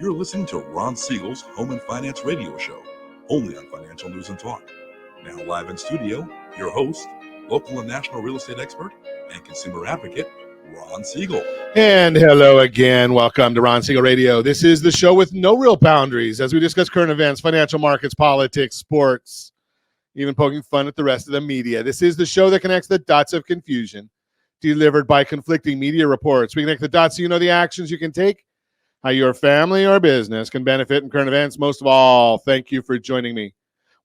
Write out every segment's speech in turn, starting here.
You're listening to Ron Siegel's Home and Finance Radio Show, only on Financial News and Talk. Now live in studio, your host, local and national real estate expert and consumer advocate, Ron Siegel. And hello again. Welcome to Ron Siegel Radio. This is the show with no real boundaries as we discuss current events, financial markets, politics, sports, even poking fun at the rest of the media. This is the show that connects the dots of confusion delivered by conflicting media reports. We connect the dots so you know the actions you can take, how your family or business can benefit in current events. Most of all, thank you for joining me.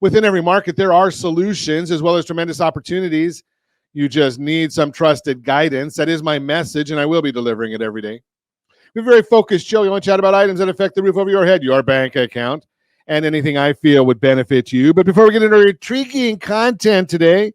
Within every market, there are solutions as well as tremendous opportunities. You just need some trusted guidance. That is my message, and I will be delivering it every day. We're a very focused show. We want to chat about items that affect the roof over your head, your bank account, and anything I feel would benefit you. But before we get into intriguing content today,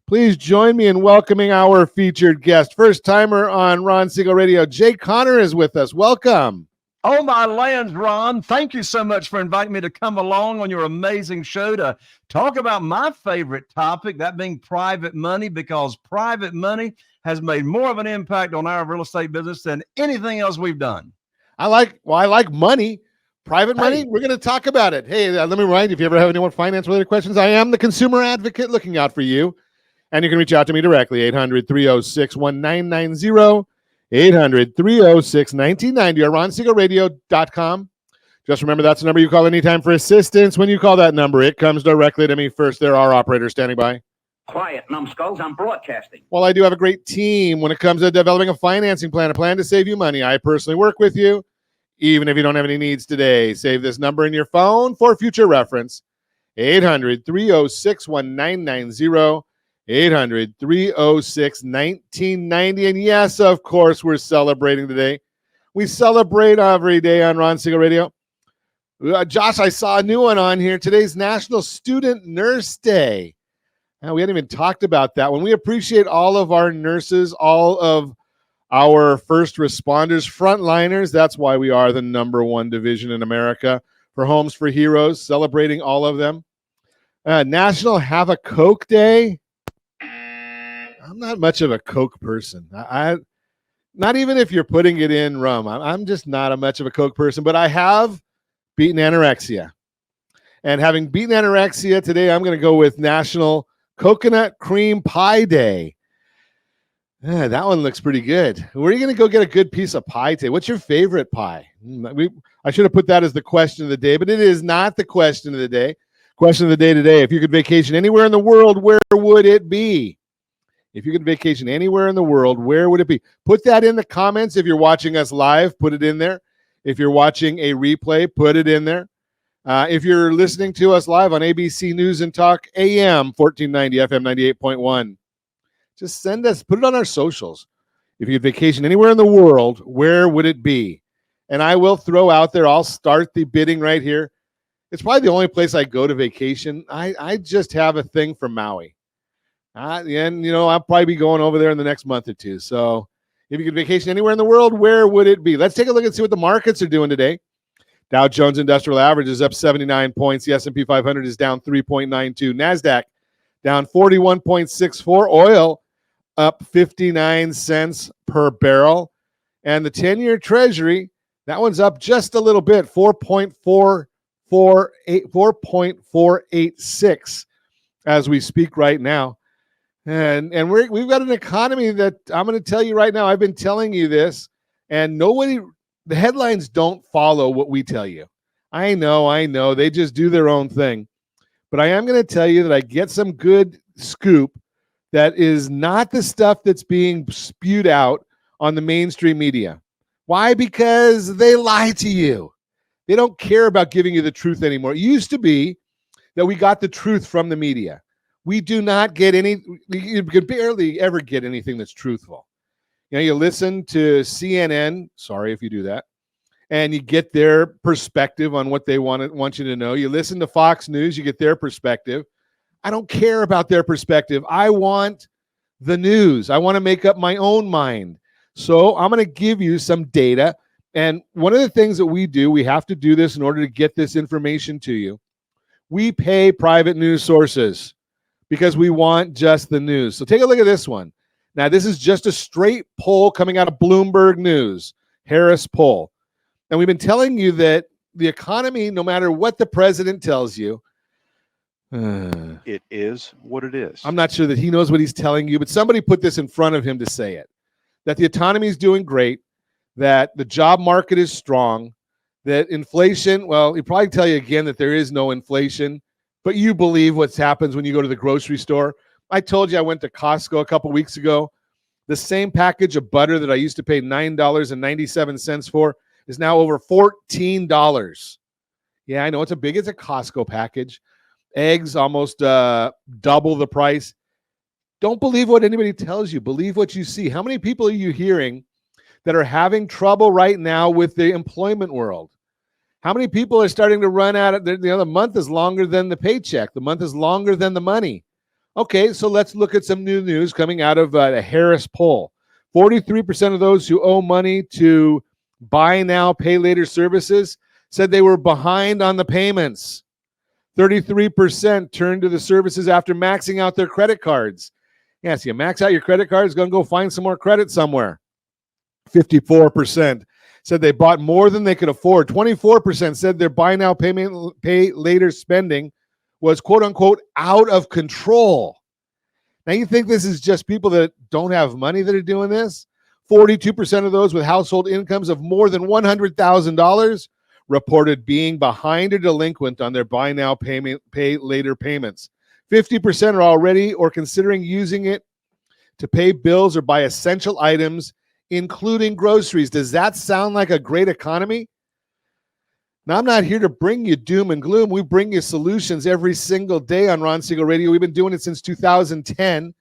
please join me in welcoming our featured guest. First timer on Ron Siegel Radio, Jay Connor is with us. Welcome. Oh, my lands, Ron. Thank you so much for inviting me to come along on your amazing show to talk about my favorite topic, that being private money, because private money has made more of an impact on our real estate business than anything else we've done. I like money. Private money, we're going to talk about it. Hey, let me remind you, if you ever have any more finance-related questions, I am the consumer advocate looking out for you. And you can reach out to me directly, 800-306-1990. 800-306-1990 or RonSiegelRadio.com. Just remember that's the number you call anytime for assistance. When you call that number, it comes directly to me first. There are operators standing by. Quiet, numbskulls, I'm broadcasting. Well, I do have a great team when it comes to developing a financing plan, a plan to save you money. I personally work with you, even if you don't have any needs today. Save this number in your phone for future reference, 800-306-1990. 800-306-1990. And yes, of course, we're celebrating today. We celebrate every day on Ron Siegel Radio. Josh, I saw a new one on here. Today's National Student Nurse Day. Now, we hadn't even talked about that one. We appreciate all of our nurses, all of our first responders, frontliners. That's why we are the #1 division in America for Homes for Heroes, celebrating all of them. National Have a Coke Day. I'm not much of a Coke person. I not even if you're putting it in rum. I'm just not much of a Coke person, but I have beaten anorexia. And having beaten anorexia today, I'm going to go with National Coconut Cream Pie Day. That one looks pretty good. Where are you going to go get a good piece of pie today? What's your favorite pie? I should have put that as the question of the day, but it is not the question of the day. Question of the day today, if you could vacation anywhere in the world, where would it be? If you could vacation anywhere in the world, where would it be? Put that in the comments. If you're watching us live, put it in there. If you're watching a replay, put it in there. If you're listening to us live on ABC News and Talk, AM 1490, FM 98.1, just send us, put it on our socials. If you could vacation anywhere in the world, where would it be? And I will throw out there, I'll start the bidding right here. It's probably the only place I go to vacation. I just have a thing for Maui. And, I'll probably be going over there in the next month or two. So if you could vacation anywhere in the world, where would it be? Let's take a look and see what the markets are doing today. Dow Jones Industrial Average is up 79 points. The S&P 500 is down 3.92. NASDAQ down 41.64. Oil up 59 cents per barrel. And the 10-year Treasury, that one's up just a little bit, 4.486 as we speak right now. And we've got an economy that I'm going to tell you right now. I've been telling you this, and the headlines don't follow what we tell you. I know. They just do their own thing. But I am going to tell you that I get some good scoop that is not the stuff that's being spewed out on the mainstream media. Why? Because they lie to you. They don't care about giving you the truth anymore. It used to be that we got the truth from the media. We do not get you can barely ever get anything that's truthful. You listen to CNN, sorry if you do that, and you get their perspective on what they want you to know. You listen to Fox News, you get their perspective. I don't care about their perspective. I want the news. I want to make up my own mind. So I'm going to give you some data. And one of the things that we do, we have to do this in order to get this information to you. We pay private news sources because we want just the news. So take a look at this one. Now, this is just a straight poll coming out of Bloomberg News, Harris poll. And we've been telling you that the economy, no matter what the president tells you, it is what it is. I'm not sure that he knows what he's telling you, but somebody put this in front of him to say it, that the economy is doing great, that the job market is strong, that inflation, well, he'll probably tell you again that there is no inflation, but you believe what happens when you go to the grocery store. I told you I went to Costco a couple weeks ago. The same package of butter that I used to pay $9.97 for is now over $14. Yeah, I know it's a Costco package. Eggs almost double the price. Don't believe what anybody tells you. Believe what you see. How many people are you hearing that are having trouble right now with the employment world? How many people are starting to run out of the month is longer than the paycheck. The month is longer than the money. Okay, so let's look at some new news coming out of the Harris poll. 43% of those who owe money to buy now, pay later services said they were behind on the payments. 33% turned to the services after maxing out their credit cards. Yeah, so you max out your credit cards, going to go find some more credit somewhere. 54% said they bought more than they could afford. 24% said their buy now, pay later spending was quote unquote out of control. Now you think this is just people that don't have money that are doing this? 42% of those with household incomes of more than $100,000 reported being behind or delinquent on their buy now, pay later payments. 50% are already or considering using it to pay bills or buy essential items, including groceries. Does that sound like a great economy? Now, I'm not here to bring you doom and gloom. We bring you solutions every single day on Ron Siegel Radio. We've been doing it since 2010,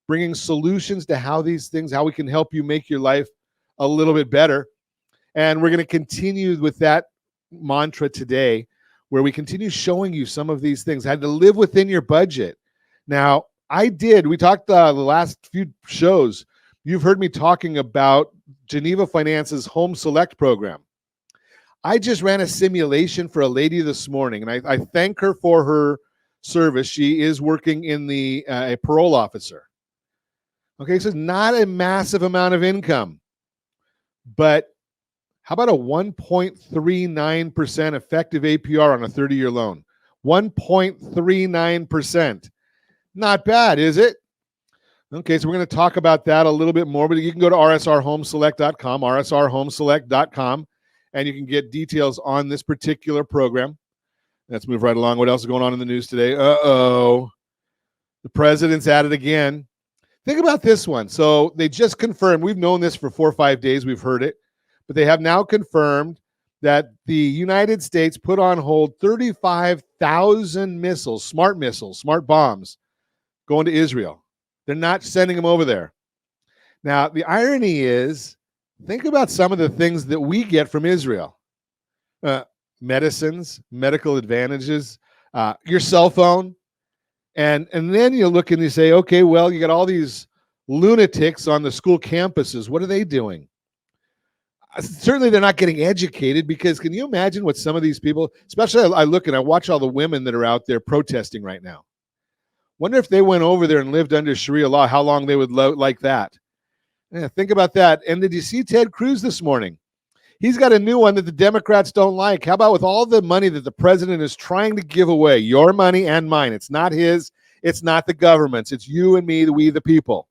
bringing solutions to how we can help you make your life a little bit better. And we're going to continue with that mantra today, where we continue showing you some of these things, how to live within your budget. Now, we talked the last few shows. You've heard me talking about Geneva Finance's Home Select program. I just ran a simulation for a lady this morning, and I thank her for her service. She is working in a parole officer. Okay, so not a massive amount of income, but how about a 1.39% effective APR on a 30-year loan? 1.39%. Not bad, is it? Okay, so we're going to talk about that a little bit more, but you can go to rsrhomeselect.com, rsrhomeselect.com, and you can get details on this particular program. Let's move right along. What else is going on in the news today? The president's at it again. Think about this one. So they just confirmed, we've known this for 4 or 5 days, we've heard it, but they have now confirmed that the United States put on hold 35,000 missiles, smart bombs, going to Israel. They're not sending them over there. Now, the irony is, think about some of the things that we get from Israel. Medicines, medical advantages, your cell phone. And then you look and you say, okay, well, you got all these lunatics on the school campuses. What are they doing? Certainly they're not getting educated, because can you imagine what some of these people, especially I look and I watch all the women that are out there protesting right now. Wonder if they went over there and lived under Sharia law, how long they would like that. Yeah, think about that. And did you see Ted Cruz this morning? He's got a new one that the Democrats don't like. How about with all the money that the president is trying to give away, your money and mine? It's not his. It's not the government's. It's you and me, we the people.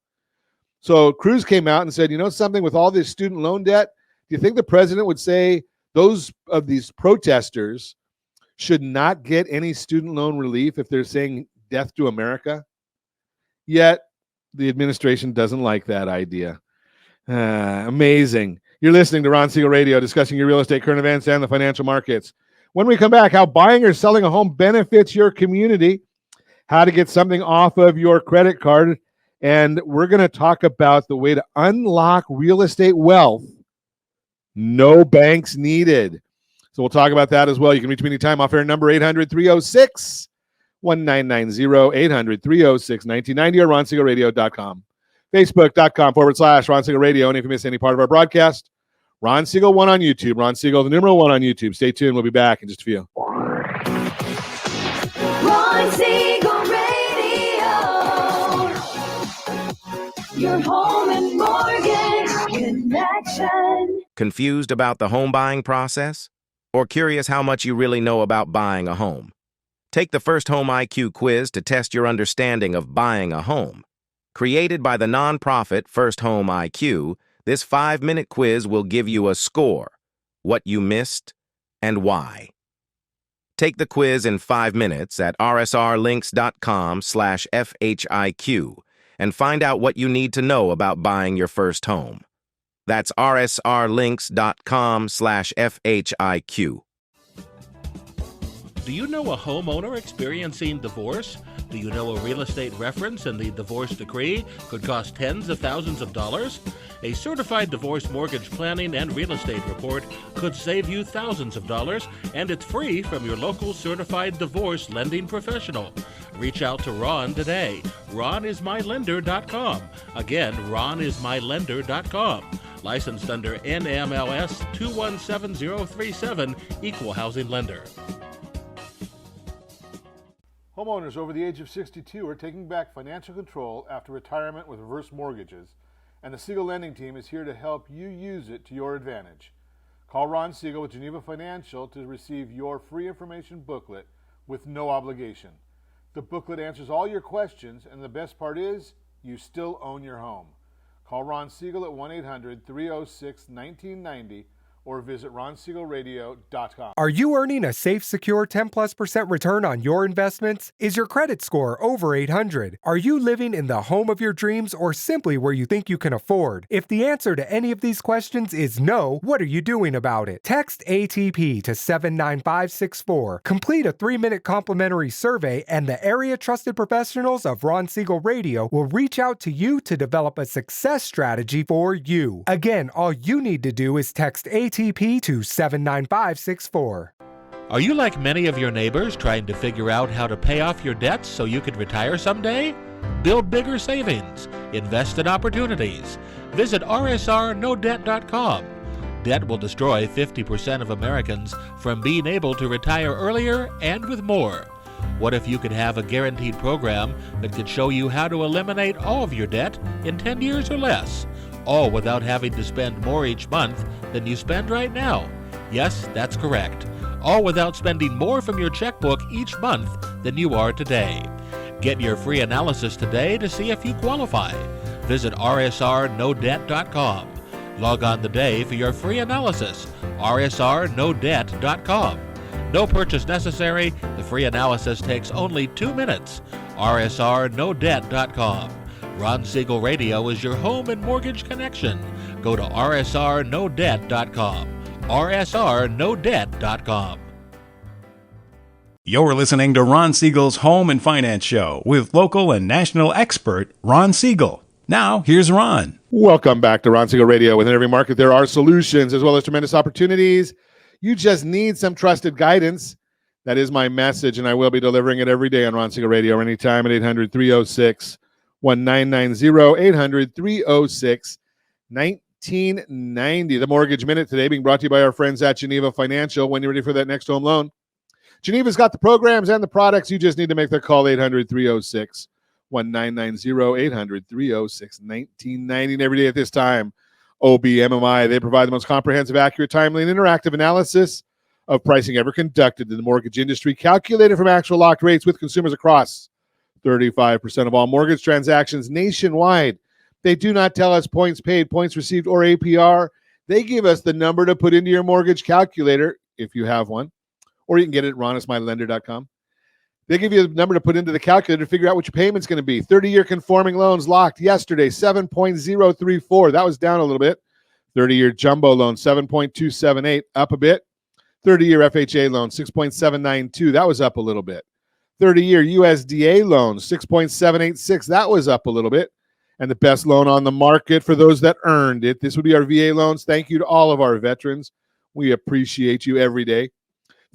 So Cruz came out and said, you know something, with all this student loan debt, do you think the president would say those of these protesters should not get any student loan relief if they're saying death to America? Yet the administration doesn't like that idea. Amazing. You're listening to Ron Siegel Radio, discussing your real estate, current events, and the financial markets. When we come back, how buying or selling a home benefits your community, how to get something off of your credit card, and we're going to talk about the way to unlock real estate wealth. No banks needed. So we'll talk about that as well. You can reach me anytime. Off-air number 800-306-1990, 800-306-1990, or ronsiegelradio.com. Facebook.com/Ron Siegel Radio. And if you miss any part of our broadcast, Ron Siegel 1 on YouTube. Ron Siegel, the numeral 1 on YouTube. Stay tuned. We'll be back in just a few. Ron Siegel Radio. Your home and mortgage connection. Confused about the home buying process? Or curious how much you really know about buying a home? Take the First Home IQ quiz to test your understanding of buying a home. Created by the nonprofit First Home IQ, this 5-minute quiz will give you a score, what you missed, and why. Take the quiz in 5 minutes at rsrlinks.com/FHIQ and find out what you need to know about buying your first home. That's rsrlinks.com/FHIQ. Do you know a homeowner experiencing divorce? Do you know a real estate reference and the divorce decree could cost tens of thousands of dollars? A certified divorce mortgage planning and real estate report could save you thousands of dollars, and it's free from your local certified divorce lending professional. Reach out to Ron today. RonIsMyLender.com. Again, RonIsMyLender.com. Licensed under NMLS 217037, Equal Housing Lender. Homeowners over the age of 62 are taking back financial control after retirement with reverse mortgages, and the Siegel Lending Team is here to help you use it to your advantage. Call Ron Siegel with Geneva Financial to receive your free information booklet with no obligation. The booklet answers all your questions, and the best part is, you still own your home. Call Ron Siegel at 1-800-306-1990 or visit ronsiegelradio.com. Are you earning a safe, secure 10+% return on your investments? Is your credit score over 800? Are you living in the home of your dreams or simply where you think you can afford? If the answer to any of these questions is no, what are you doing about it? Text ATP to 79564. Complete a 3-minute complimentary survey, and the area trusted professionals of Ron Siegel Radio will reach out to you to develop a success strategy for you. Again, all you need to do is text ATP to 79564. Are you like many of your neighbors trying to figure out how to pay off your debts so you could retire someday? Build bigger savings. Invest in opportunities. Visit rsrnodebt.com. Debt will destroy 50% of Americans from being able to retire earlier and with more. What if you could have a guaranteed program that could show you how to eliminate all of your debt in 10 years or less? All without having to spend more each month than you spend right now. Yes, that's correct. All without spending more from your checkbook each month than you are today. Get your free analysis today to see if you qualify. Visit rsrnodebt.com. Log on today for your free analysis. rsrnodebt.com. No purchase necessary. The free analysis takes only 2 minutes. rsrnodebt.com. Ron Siegel Radio is your home and mortgage connection. Go to rsrnodebt.com. rsrnodebt.com. You're listening to Ron Siegel's Home and Finance Show with local and national expert Ron Siegel. Now, here's Ron. Welcome back to Ron Siegel Radio. Within every market, there are solutions as well as tremendous opportunities. You just need some trusted guidance. That is my message, and I will be delivering it every day on Ron Siegel Radio anytime at 800-306-1990, 800-306-1990. The Mortgage Minute today being brought to you by our friends at Geneva Financial. When you're ready for that next home loan, Geneva's got the programs and the products. You just need to make the call, 800-306-1990, 800-306-1990. And every day at this time, OBMMI, they provide the most comprehensive, accurate, timely, and interactive analysis of pricing ever conducted in the mortgage industry, calculated from actual locked rates with consumers across 35% of all mortgage transactions nationwide. They do not tell us points paid, points received, or APR. They give us the number to put into your mortgage calculator, if you have one, or you can get it at ronismylender.com. They give you a number to put into the calculator to figure out what your payment's going to be. 30-year conforming loans locked yesterday, 7.034. That was down a little bit. 30-year jumbo loan, 7.278, up a bit. 30-year FHA loan, 6.792. That was up a little bit. 30-year USDA loan, 6.786. That was up a little bit. And the best loan on the market for those that earned it. This would be our VA loans. Thank you to all of our veterans. We appreciate you every day.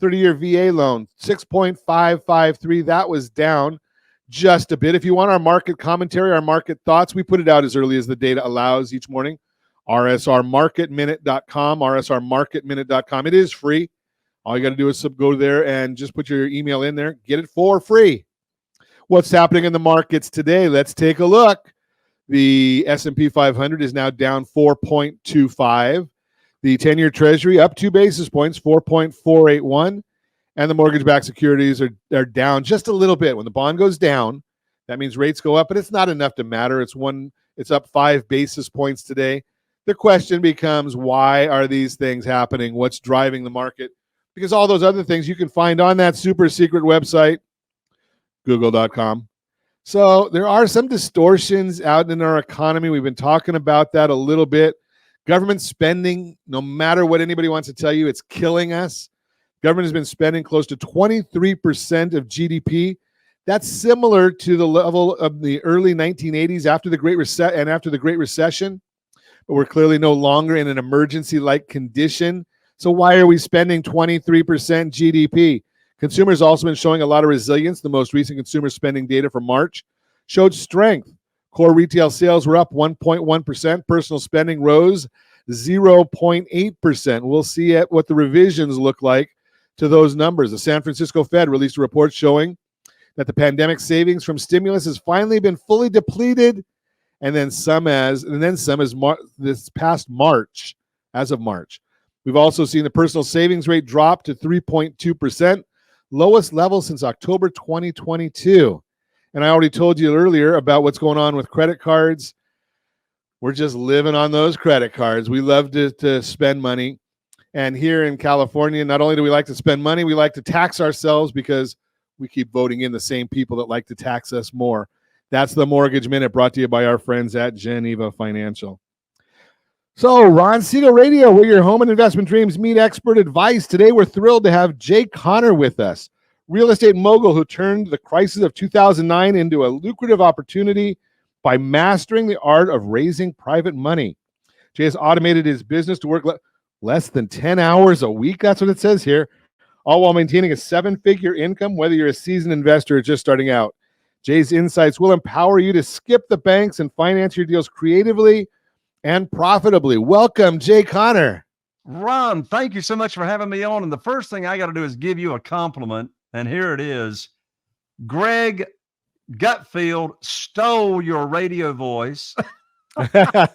30-year VA loan, 6.553. That was down just a bit. If you want our market commentary, our market thoughts, we put it out as early as the data allows each morning. rsrmarketminute.com, rsrmarketminute.com. It is free. All you got to do is go there and just put your email in there. Get it for free. What's happening in the markets today? Let's take a look. The S&P 500 is now down 4.25. The 10-year Treasury up 2 basis points, 4.481. And the mortgage-backed securities are down just a little bit. When the bond goes down, that means rates go up, but it's not enough to matter. It's up 5 basis points today. The question becomes, why are these things happening? What's driving the market? Because all those other things you can find on that super secret website, google.com. So there are some distortions out in our economy. We've been talking about that a little bit. Government spending, no matter what anybody wants to tell you, it's killing us. Government has been spending close to 23% of GDP. That's similar to the level of the early 1980s after the Great Recession. But we're clearly no longer in an emergency-like condition. So why are we spending 23% GDP? Consumers also been showing a lot of resilience. The most recent consumer spending data for March showed strength. Core retail sales were up 1.1%. Personal spending rose 0.8%. We'll see what the revisions look like to those numbers. The San Francisco Fed released a report showing that the pandemic savings from stimulus has finally been fully depleted, and then some as this past March, as of March. We've also seen the personal savings rate drop to 3.2%, lowest level since October 2022. And I already told you earlier about what's going on with credit cards. We're just living on those credit cards. We love to spend money. And here in California, not only do we like to spend money, we like to tax ourselves because we keep voting in the same people that like to tax us more. That's the Mortgage Minute, brought to you by our friends at Geneva Financial. So, Ron Siegel Radio, where your home and investment dreams meet expert advice. Today, we're thrilled to have Jay Conner with us, real estate mogul who turned the crisis of 2009 into a lucrative opportunity by mastering the art of raising private money. Jay has automated his business to work less than 10 hours a week. That's what it says here, all while maintaining a 7-figure income, whether you're a seasoned investor or just starting out. Jay's insights will empower you to skip the banks and finance your deals creatively and profitably. Welcome, Jay Conner. Ron, thank you so much for having me on. And the first thing I got to do is give you a compliment. And here it is. Greg Gutfield stole your radio voice. I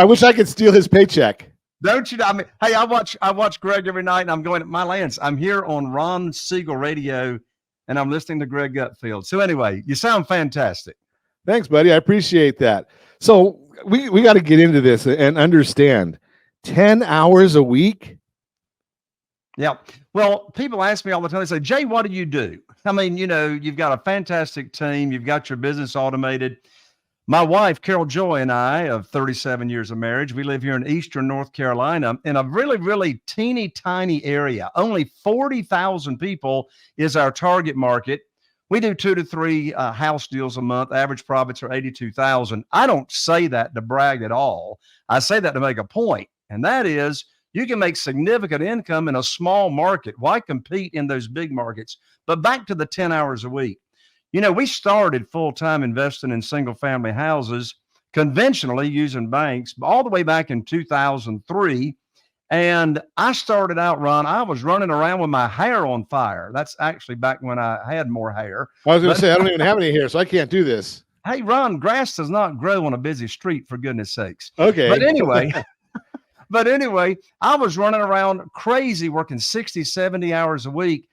wish I could steal his paycheck. Don't you? I mean, hey, I watch Greg every night, and I'm going, my lands, I'm here on Ron Siegel Radio, and I'm listening to Greg Gutfield. So anyway, you sound fantastic. Thanks, buddy. I appreciate that. So we got to get into this and understand 10 hours a week. Yeah. Well, people ask me all the time, they say, Jay, what do you do? I mean, you've got a fantastic team. You've got your business automated. My wife, Carol Joy, and I, of 37 years of marriage, we live here in Eastern North Carolina in a really, really teeny tiny area. Only 40,000 people is our target market. We do 2 to 3 house deals a month. Average profits are 82,000. I don't say that to brag at all. I say that to make a point, and that is you can make significant income in a small market. Why compete in those big markets? But back to the 10 hours a week. We started full-time investing in single-family houses conventionally using banks all the way back in 2003. And I started out, Ron, I was running around with my hair on fire. That's actually back when I had more hair. I was going to say, I don't even have any hair, so I can't do this. Hey, Ron, grass does not grow on a busy street, for goodness sakes. Okay. But anyway, I was running around crazy, working 60, 70 hours a week.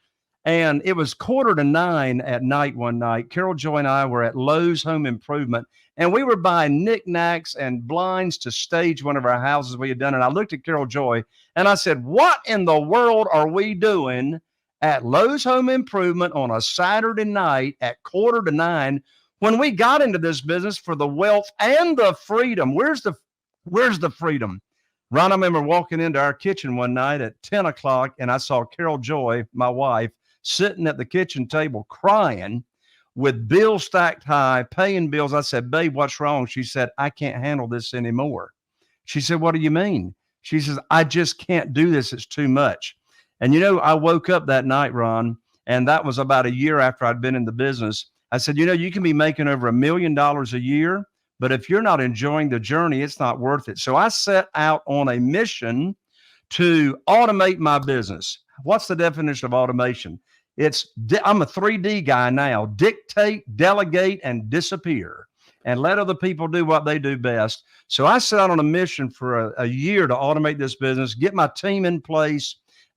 And it was 8:45 at night one night. Carol Joy and I were at Lowe's Home Improvement, and we were buying knickknacks and blinds to stage one of our houses we had done. And I looked at Carol Joy and I said, what in the world are we doing at Lowe's Home Improvement on a Saturday night at 8:45 when we got into this business for the wealth and the freedom? Where's the freedom? Ron, I remember walking into our kitchen one night at 10 o'clock, and I saw Carol Joy, my wife, sitting at the kitchen table crying with bills stacked high, paying bills. I said, babe, what's wrong? She said, I can't handle this anymore. She said, what do you mean? She says, I just can't do this. It's too much. And I woke up that night, Ron, and that was about a year after I'd been in the business. I said, you can be making over $1 million a year, but if you're not enjoying the journey, it's not worth it. So I set out on a mission to automate my business. What's the definition of automation? I'm a 3D guy now: dictate, delegate, and disappear. and let other people do what they do best. So I set out on a mission for a year to automate this business, get my team in place,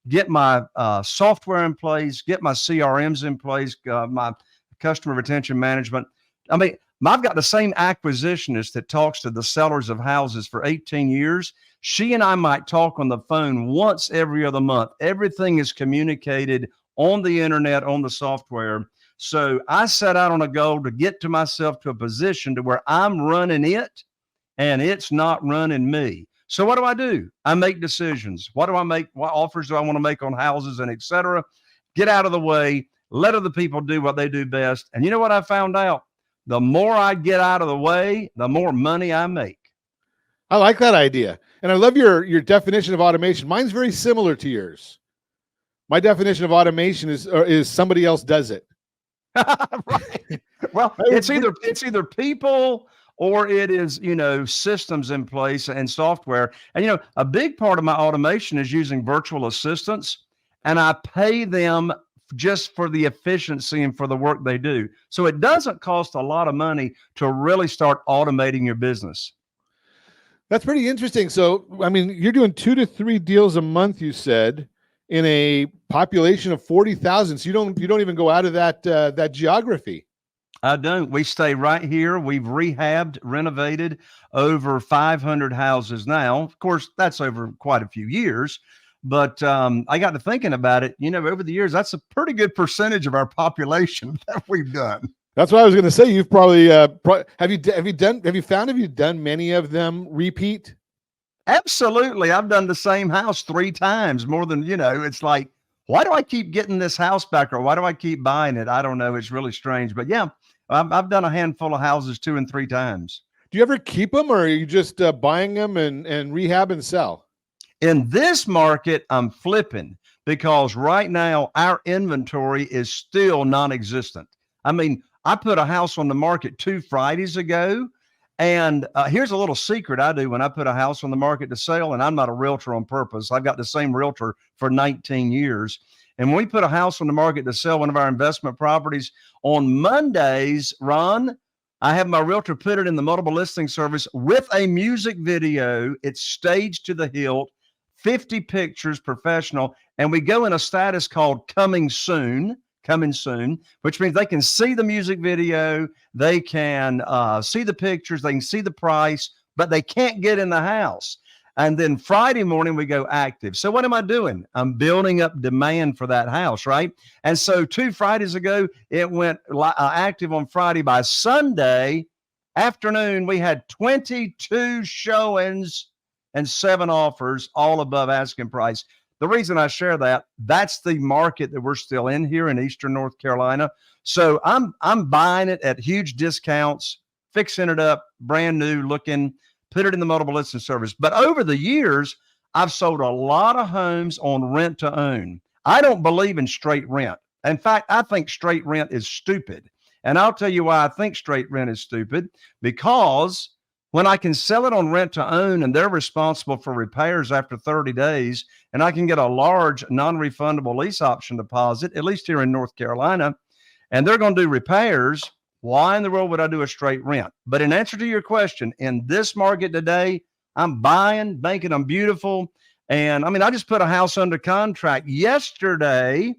get my software in place, get my CRMs in place, my customer retention management. I mean, I've got the same acquisitionist that talks to the sellers of houses for 18 years. She and I might talk on the phone once every other month. Everything is communicated on the internet, on the software. So I set out on a goal to get to myself to a position to where I'm running it and it's not running me. So what do? I make decisions. What do I make? What offers do I want to make on houses and et cetera? Get out of the way. Let other people do what they do best. And you know what I found out? The more I get out of the way, the more money I make. I like that idea. And I love your definition of automation. Mine's very similar to yours. My definition of automation is somebody else does it. Right. Well, it's either people or it is, systems in place and software. And, a big part of my automation is using virtual assistants, and I pay them just for the efficiency and for the work they do. So it doesn't cost a lot of money to really start automating your business. That's pretty interesting. So, I mean, you're doing 2 to 3 deals a month, you said, in a population of 40,000. So you don't even go out of that geography. I don't. We stay right here. We've rehabbed, renovated over 500 houses now. Of course, that's over quite a few years. But I got to thinking about it. Over the years, that's a pretty good percentage of our population that we've done. That's what I was going to say. You've probably have you done many of them repeat? Absolutely. I've done the same house 3 times, more than, it's like, why do I keep getting this house back, or why do I keep buying it? I don't know. It's really strange. But yeah, I've done a handful of houses 2 and 3 times. Do you ever keep them, or are you just buying them and rehab and sell? In this market, I'm flipping, because right now our inventory is still non-existent. I mean, I put a house on the market 2 Fridays ago. And here's a little secret I do when I put a house on the market to sell, and I'm not a realtor on purpose. I've got the same realtor for 19 years. And when we put a house on the market to sell one of our investment properties on Mondays, Ron, I have my realtor put it in the multiple listing service with a music video. It's staged to the hilt, 50 pictures, professional. And we go in a status called coming soon, which means they can see the music video, they can see the pictures, they can see the price, but they can't get in the house. And then Friday morning, we go active. So what am I doing? I'm building up demand for that house, right? And so 2 Fridays ago, it went active on Friday. By Sunday afternoon, we had 22 showings and 7 offers, all above asking price. The reason I share that's the market that we're still in here in Eastern North Carolina. So I'm buying it at huge discounts, fixing it up, brand new looking, put it in the multiple listing service. But over the years, I've sold a lot of homes on rent to own. I don't believe in straight rent. In fact, I think straight rent is stupid. And I'll tell you why I think straight rent is stupid, because when I can sell it on rent to own and they're responsible for repairs after 30 days, and I can get a large non-refundable lease option deposit, at least here in North Carolina, and they're going to do repairs, why in the world would I do a straight rent? But in answer to your question, in this market today, I'm buying, making them beautiful. And I mean, I just put a house under contract yesterday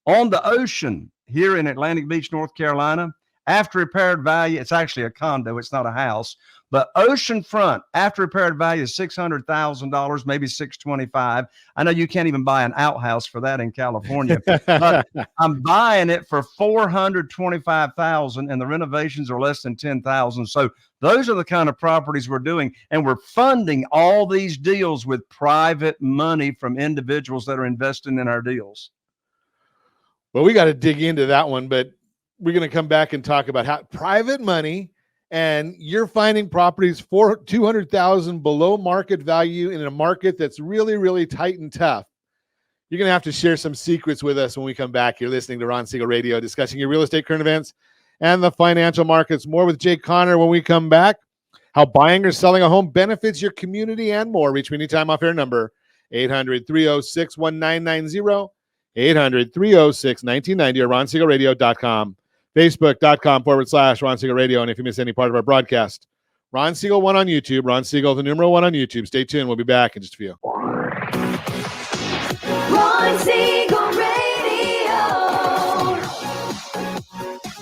on the ocean here in Atlantic Beach, North Carolina. After repaired value, it's actually a condo, it's not a house, but oceanfront, after repaired value is $600,000, maybe $625,000. I know you can't even buy an outhouse for that in California, but I'm buying it for $425,000, and the renovations are less than $10,000. So those are the kind of properties we're doing, and we're funding all these deals with private money from individuals that are investing in our deals. Well, we got to dig into that one, but we're going to come back and talk about how private money, and you're finding properties for $200,000 below market value in a market that's really, really tight and tough. You're going to have to share some secrets with us when we come back. You're listening to Ron Siegel Radio, discussing your real estate current events and the financial markets. More with Jay Connor when we come back. How buying or selling a home benefits your community and more. Reach me anytime off air number 800-306-1990, 800-306-1990, or RonSiegelRadio.com. Facebook.com/Ron Siegel Radio. And if you miss any part of our broadcast, Ron Siegel 1 on YouTube. Ron Siegel, the numeral 1 on YouTube. Stay tuned. We'll be back in just a few. Ron Siegel Radio.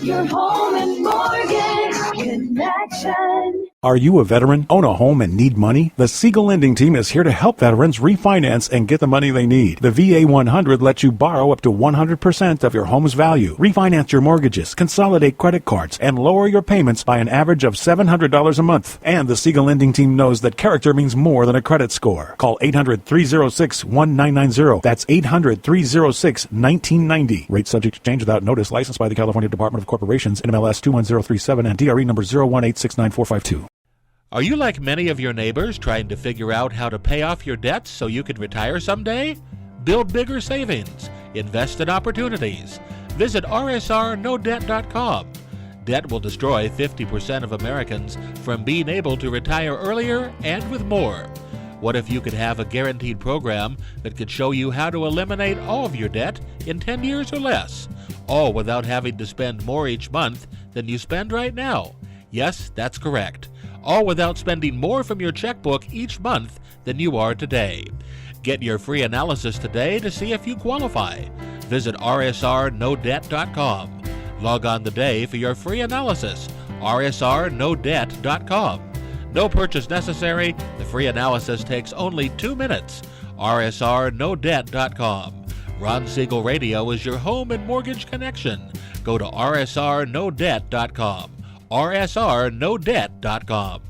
Your home and mortgage connection. Are you a veteran, own a home, and need money? The Siegel Lending Team is here to help veterans refinance and get the money they need. The VA 100 lets you borrow up to 100% of your home's value, refinance your mortgages, consolidate credit cards, and lower your payments by an average of $700 a month. And the Siegel Lending Team knows that character means more than a credit score. Call 800-306-1990. That's 800-306-1990. Rate subject to change without notice. Licensed by the California Department of Corporations, NMLS 21037, and DRE number 018694452. Are you like many of your neighbors trying to figure out how to pay off your debts so you can retire someday? Build bigger savings. Invest in opportunities. Visit rsrnodebt.com. Debt will destroy 50% of Americans from being able to retire earlier and with more. What if you could have a guaranteed program that could show you how to eliminate all of your debt in 10 years or less, all without having to spend more each month than you spend right now? Yes, that's correct. All without spending more from your checkbook each month than you are today. Get your free analysis today to see if you qualify. Visit rsrnodebt.com. Log on today for your free analysis. rsrnodebt.com. No purchase necessary. The free analysis takes only 2 minutes. rsrnodebt.com. Ron Siegel Radio is your home and mortgage connection. Go to rsrnodebt.com. rsrnodebt.com.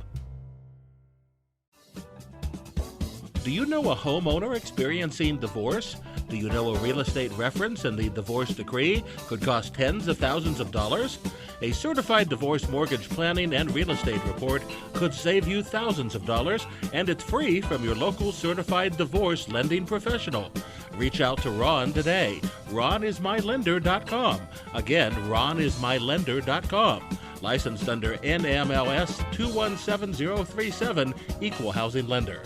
Do you know a homeowner experiencing divorce? Do you know a real estate reference and the divorce decree could cost tens of thousands of dollars? A certified divorce mortgage planning and real estate report could save you thousands of dollars, and it's free from your local certified divorce lending professional. Reach out to Ron today. RonIsMyLender.com. Again, RonIsMyLender.com. Licensed under NMLS 217037, Equal Housing Lender.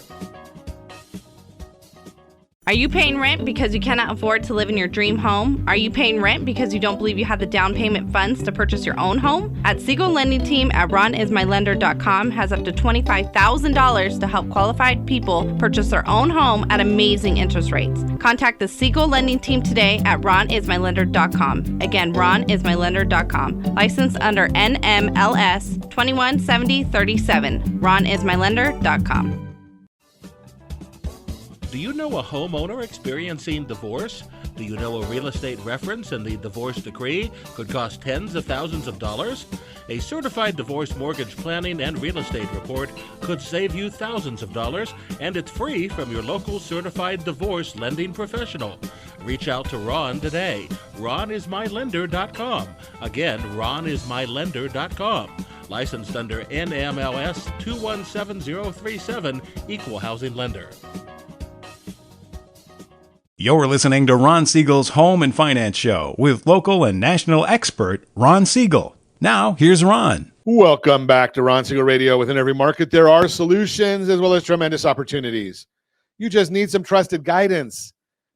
Are you paying rent because you cannot afford to live in your dream home? Are you paying rent because you don't believe you have the down payment funds to purchase your own home? At Siegel Lending Team at RonIsMyLender.com has up to $25,000 to help qualified people purchase their own home at amazing interest rates. Contact the Siegel Lending Team today at RonIsMyLender.com. Again, RonIsMyLender.com. Licensed under NMLS 217037. RonIsMyLender.com. Do you know a homeowner experiencing divorce? Do you know a real estate reference and the divorce decree could cost tens of thousands of dollars? A certified divorce mortgage planning and real estate report could save you thousands of dollars, and it's free from your local certified divorce lending professional. Reach out to Ron today. RonIsMyLender.com. Again, RonIsMyLender.com. Licensed under NMLS 217037, Equal Housing Lender. You're listening to Ron Siegel's Home and Finance Show with local and national expert Ron Siegel. Now, here's Ron. Welcome back to Ron Siegel Radio. Within every market, there are solutions as well as tremendous opportunities. You just need some trusted guidance.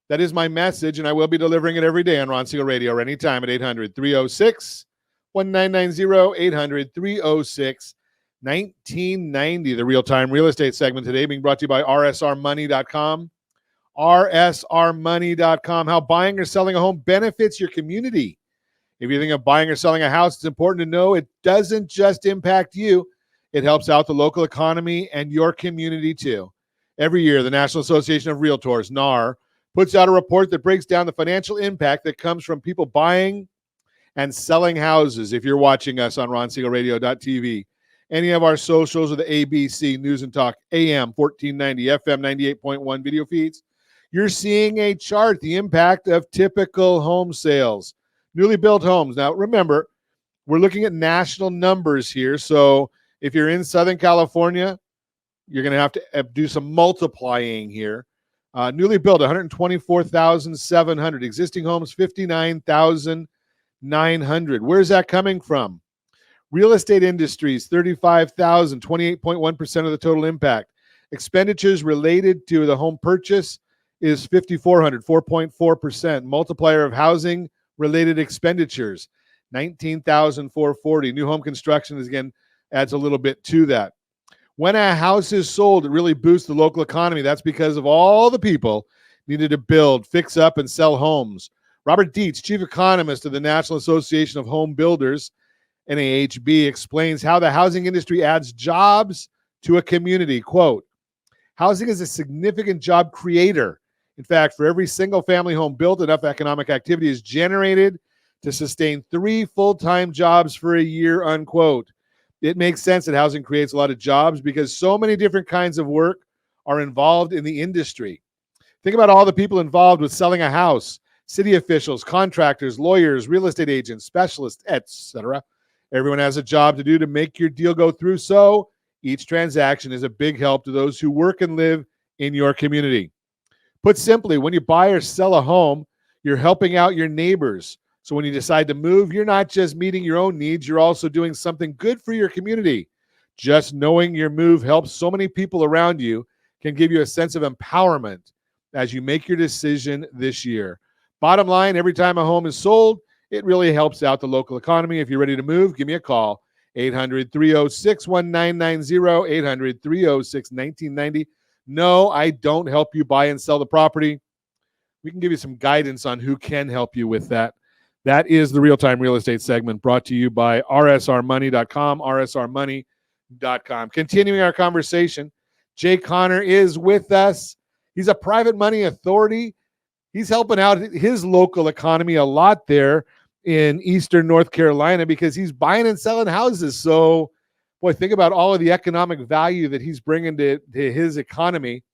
That is my message, and I will be delivering it every day on Ron Siegel Radio or anytime at 800-306-1990, 800-306-1990. The real-time real estate segment today being brought to you by rsrmoney.com. rsrmoney.com. How buying or selling a home benefits your community. If you think of buying or selling a house, it's important to know it doesn't just impact you. It helps out the local economy and your community too. Every year, the National Association of Realtors, NAR, puts out a report that breaks down the financial impact that comes from people buying and selling houses. If you're watching us on RonSiegelRadio.tv, any of our socials or the ABC News and Talk AM 1490, FM 98.1 video feeds, you're seeing a chart, the impact of typical home sales, newly built homes. Now, remember, we're looking at national numbers here. So if you're in Southern California, you're going to have to do some multiplying here. Newly built, 124,700. Existing homes, 59,900. Where's that coming from? Real estate industries, 35,000, 28.1% of the total impact. Expenditures related to the home purchase is 5,400, 4.4%. Multiplier of housing related expenditures, $19,440. New home construction is, again, adds a little bit to that. When a house is sold, it really boosts the local economy. That's because of all the people needed to build, fix up, and sell homes. Robert Dietz, chief economist of the National Association of Home Builders, NAHB, explains how the housing industry adds jobs to a community. Quote, housing is a significant job creator. In fact, for every single-family home built, enough economic activity is generated to sustain 3 full-time jobs for a year, unquote. It makes sense that housing creates a lot of jobs because so many different kinds of work are involved in the industry. Think about all the people involved with selling a house: city officials, contractors, lawyers, real estate agents, specialists, etc. Everyone has a job to do to make your deal go through, so each transaction is a big help to those who work and live in your community. Put simply, when you buy or sell a home, you're helping out your neighbors. So when you decide to move, you're not just meeting your own needs, you're also doing something good for your community. Just knowing your move helps so many people around you can give you a sense of empowerment as you make your decision this year. Bottom line, every time a home is sold, it really helps out the local economy. If you're ready to move, give me a call. 800-306-1990, 800-306-1990. No, I don't help you buy and sell the property. We can give you some guidance on who can help you with that. That is the Real-Time Real Estate segment brought to you by rsrmoney.com, rsrmoney.com. Continuing our conversation, Jay Connor is with us. He's a private money authority. He's helping out his local economy a lot there in Eastern North Carolina because he's buying and selling houses. So, boy, think about all of the economic value that he's bringing to his economy,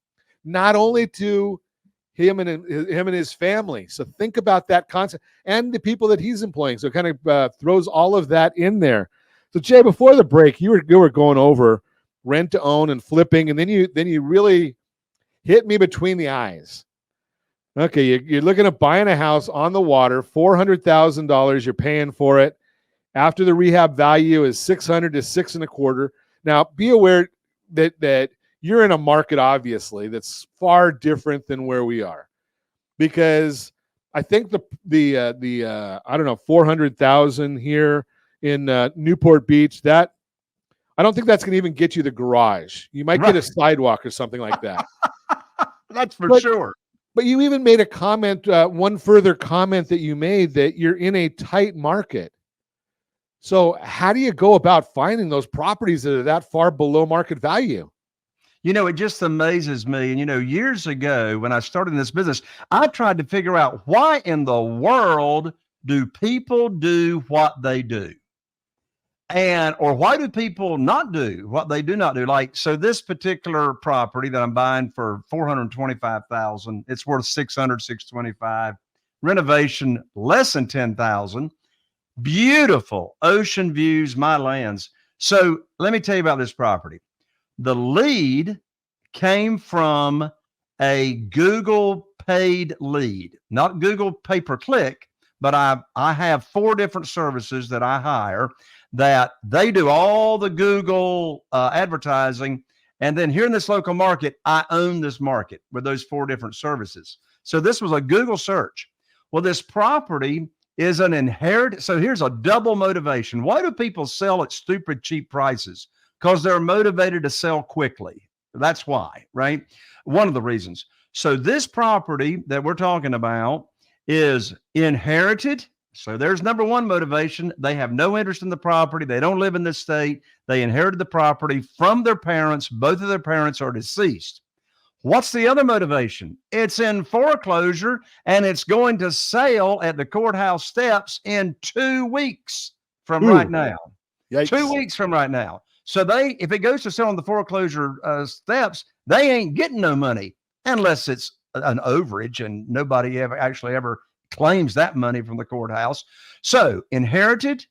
not only to him and his family. So think about that concept and the people that he's employing. So it kind of throws all of that in there. So Jay, before the break, you were going over rent to own and flipping, and then you really hit me between the eyes. Okay, you're looking at buying a house on the water, $400,000. You're paying for it. After the rehab value is $600 to $625. Now, be aware that you're in a market, obviously, that's far different than where we are, because I think the I don't know, 400,000 here in Newport Beach, that I don't think that's going to even get you the garage. You might get a sidewalk or something like that. That's for sure. But you even made a comment, one further comment that you made, that you're in a tight market. So how do you go about finding those properties that are that far below market value? You know, it just amazes me. And, you know, years ago when I started in this business, I tried to figure out why in the world do people do what they do? Or why do people not do what they do not do? Like, so this particular property that I'm buying for $425,000, it's worth $625. Renovation less than $10,000. Beautiful ocean views, my lands. So let me tell you about this property. The lead came from a Google paid lead, not Google pay-per-click, but I have 4 different services that I hire that they do all the Google advertising. And then here in this local market, I own this market with those 4 different services. So this was a Google search. Well, this property is an inherited. So here's a double motivation. Why do people sell at stupid cheap prices? Because they're motivated to sell quickly. That's why, right? One of the reasons. So this property that we're talking about is inherited. So there's number one motivation. They have no interest in the property. They don't live in this state. They inherited the property from their parents. Both of their parents are deceased. What's the other motivation? It's in foreclosure and it's going to sale at the courthouse steps in 2 weeks from right now. Yikes. 2 weeks from right now. So if it goes to sell on the foreclosure steps, they ain't getting no money unless it's an overage, and nobody ever claims that money from the courthouse. So inherited,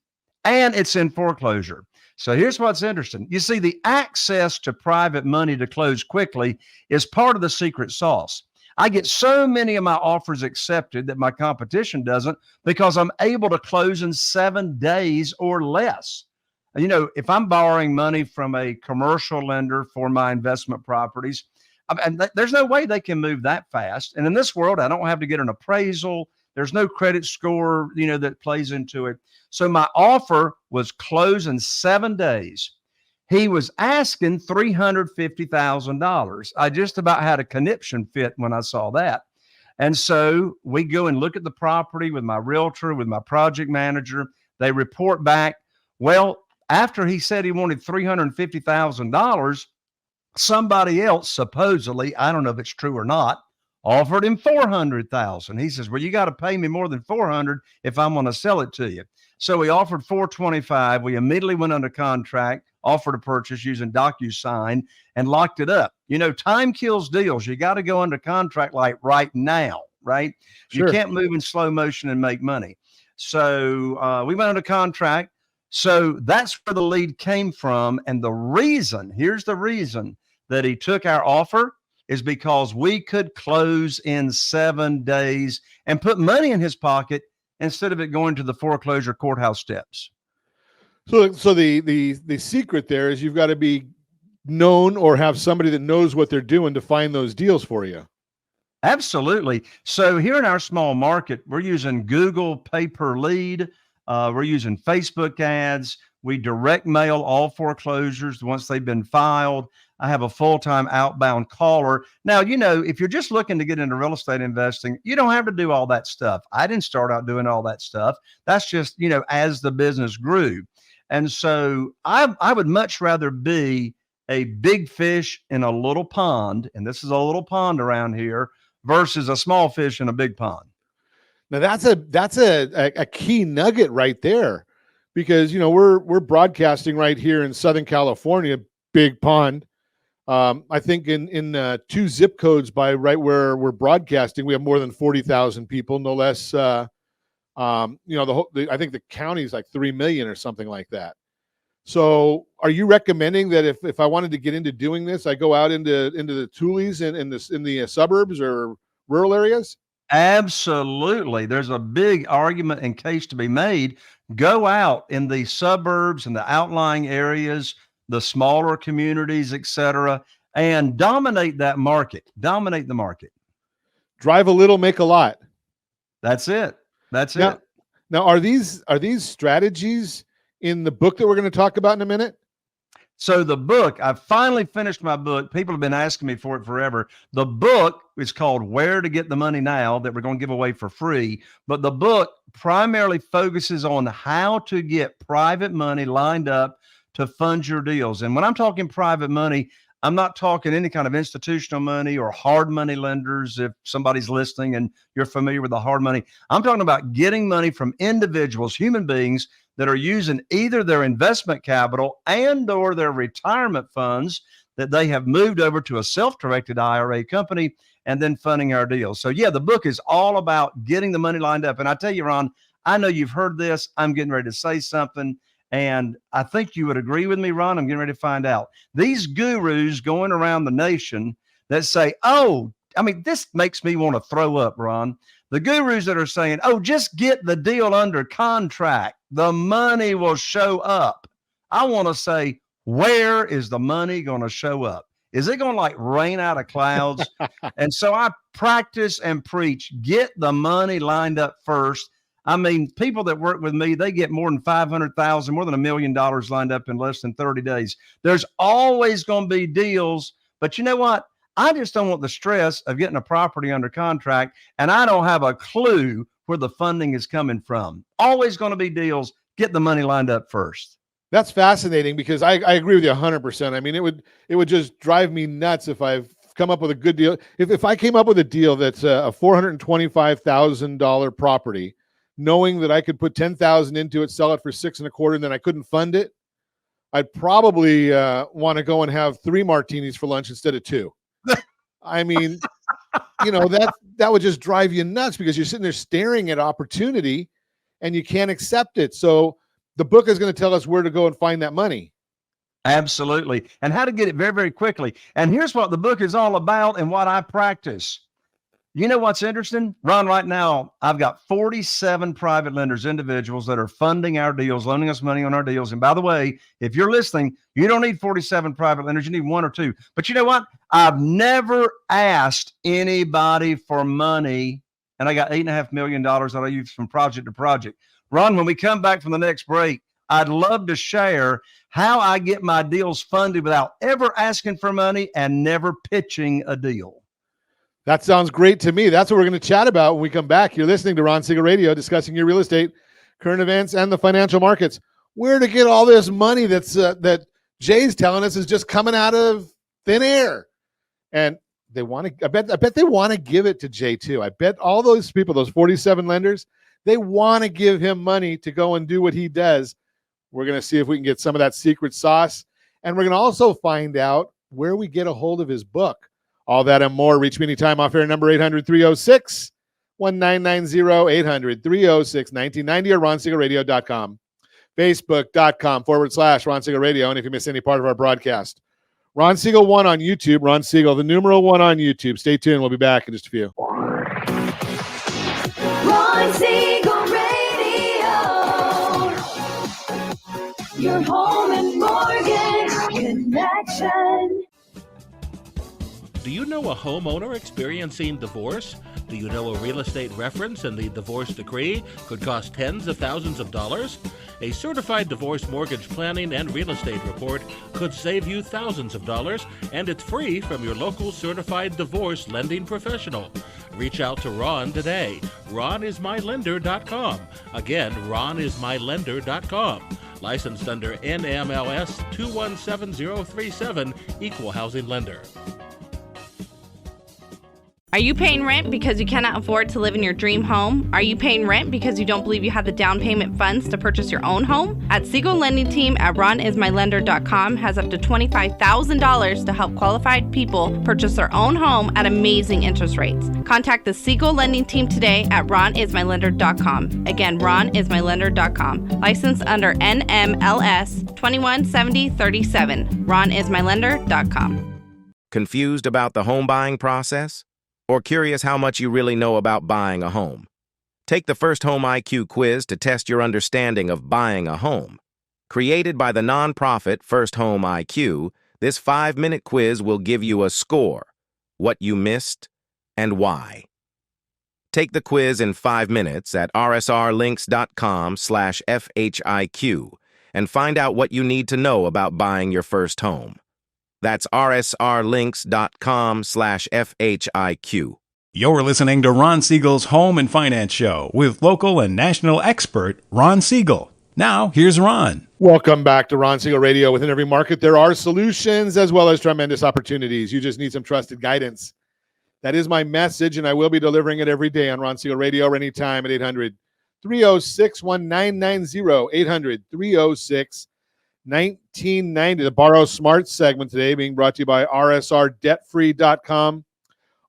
and it's in foreclosure. So here's what's interesting. You see, the access to private money to close quickly is part of the secret sauce. I get so many of my offers accepted that my competition doesn't, because I'm able to close in 7 days or less. You know, if I'm borrowing money from a commercial lender for my investment properties, and there's no way they can move that fast. And in this world, I don't have to get an appraisal. There's no credit score, that plays into it. So my offer was close in 7 days. He was asking $350,000. I just about had a conniption fit when I saw that. And so we go and look at the property with my realtor, with my project manager. They report back. Well, after he said he wanted $350,000, somebody else supposedly, I don't know if it's true or not, offered him $400,000. He says, well, you got to pay me more than $400 if I'm going to sell it to you. So we offered $425. We immediately went under contract, offered a purchase using DocuSign, and locked it up. Time kills deals. You got to go under contract like right now, right? Sure. You can't move in slow motion and make money. So we went under contract. So that's where the lead came from. And here's the reason that he took our offer is because we could close in 7 days and put money in his pocket instead of it going to the foreclosure courthouse steps. So the secret there is you've got to be known or have somebody that knows what they're doing to find those deals for you. Absolutely. So here in our small market, we're using Google pay-per-lead. We're using Facebook ads. We direct mail all foreclosures once they've been filed. I have a full-time outbound caller. Now, if you're just looking to get into real estate investing, you don't have to do all that stuff. I didn't start out doing all that stuff. That's just, as the business grew. And so I would much rather be a big fish in a little pond, and this is a little pond around here, versus a small fish in a big pond. Now that's a key nugget right there, because we're broadcasting right here in Southern California, big pond. I think in 2 zip codes by right where we're broadcasting, we have more than 40,000 people, no less. I think the county is like 3 million or something like that. So are you recommending that if I wanted to get into doing this, I go out into the Tules in the suburbs or rural areas? Absolutely. There's a big argument and case to be made. Go out in the suburbs and the outlying areas, the smaller communities, etc., and dominate that market. Dominate the market. Drive a little, make a lot. That's it. Now, are these strategies in the book that we're going to talk about in a minute? So the book, I finally finished my book. People have been asking me for it forever. The book is called Where to Get the Money Now, that we're going to give away for free. But the book primarily focuses on how to get private money lined up to fund your deals. And when I'm talking private money, I'm not talking any kind of institutional money or hard money lenders. If somebody's listening and you're familiar with the hard money, I'm talking about getting money from individuals, human beings that are using either their investment capital and or their retirement funds that they have moved over to a self-directed IRA company and then funding our deals. So yeah, the book is all about getting the money lined up. And I tell you, Ron, I know you've heard this. I'm getting ready to say something, and I think you would agree with me, Ron. I'm getting ready to find out. These gurus going around the nation that say, this makes me want to throw up, Ron. The gurus that are saying, just get the deal under contract. The money will show up. I want to say, where is the money going to show up? Is it going to rain out of clouds? And so I practice and preach, get the money lined up first. I mean, people that work with me, they get more than $500,000, more than $1 million lined up in less than 30 days. There's always going to be deals, but you know what? I just don't want the stress of getting a property under contract, and I don't have a clue where the funding is coming from. Always going to be deals. Get the money lined up first. That's fascinating, because I agree with you 100%. I mean, it would just drive me nuts if I've come up with a good deal. If I came up with a deal that's a $425,000 property, knowing that I could put $10,000 into it, sell it for $6.25, and then I couldn't fund it, I'd probably want to go and have 3 martinis for lunch instead of 2. I mean, that would just drive you nuts, because you're sitting there staring at opportunity and you can't accept it. So the book is going to tell us where to go and find that money. Absolutely. And how to get it very, very quickly. And here's what the book is all about and what I practice. You know what's interesting, Ron? Right now, I've got 47 private lenders, individuals that are funding our deals, loaning us money on our deals. And by the way, if you're listening, you don't need 47 private lenders. You need 1 or 2. But you know what? I've never asked anybody for money and I got $8.5 million that I use from project to project. Ron, when we come back from the next break, I'd love to share how I get my deals funded without ever asking for money and never pitching a deal. That sounds great to me. That's what we're going to chat about when we come back. You're listening to Ron Siegel Radio, discussing your real estate, current events, and the financial markets. Where to get all this money that Jay's telling us is just coming out of thin air. And they want to, I bet they want to give it to Jay too. I bet all those people, those 47 lenders, they want to give him money to go and do what he does. We're going to see if we can get some of that secret sauce. And we're going to also find out where we get a hold of his book. All that and more. Reach me anytime off air, number 800-306-1990, 800-306-1990, or ronsiegelradio.com. Facebook.com/Ron Siegel Radio. And if you miss any part of our broadcast, Ron Siegel 1 on YouTube, Ron Siegel, the numeral 1 on YouTube. Stay tuned. We'll be back in just a few. Ron Siegel Radio. Your home and mortgage connection. Do you know a homeowner experiencing divorce? Do you know a real estate reference and the divorce decree could cost tens of thousands of dollars? A certified divorce mortgage planning and real estate report could save you thousands of dollars, and it's free from your local certified divorce lending professional. Reach out to Ron today. RonIsMyLender.com. Again, RonIsMyLender.com. Licensed under NMLS 217037, Equal Housing Lender. Are you paying rent because you cannot afford to live in your dream home? Are you paying rent because you don't believe you have the down payment funds to purchase your own home? At Siegel Lending Team at RonIsMyLender.com has up to $25,000 to help qualified people purchase their own home at amazing interest rates. Contact the Siegel Lending Team today at RonIsMyLender.com. Again, RonIsMyLender.com. Licensed under NMLS 217037. RonIsMyLender.com. Confused about the home buying process? Or curious how much you really know about buying a home? Take the First Home IQ quiz to test your understanding of buying a home. Created by the nonprofit First Home IQ, this 5-minute quiz will give you a score, what you missed, and why. Take the quiz in 5 minutes at rsrlinks.com/FHIQ and find out what you need to know about buying your first home. That's rsrlinks.com/FHIQ. You're listening to Ron Siegel's Home and Finance Show with local and national expert Ron Siegel. Now, here's Ron. Welcome back to Ron Siegel Radio. Within every market, there are solutions as well as tremendous opportunities. You just need some trusted guidance. That is my message, and I will be delivering it every day on Ron Siegel Radio or anytime at 800-306-1990, 800-306-1990. The Borrow Smart segment today being brought to you by rsrdebtfree.com.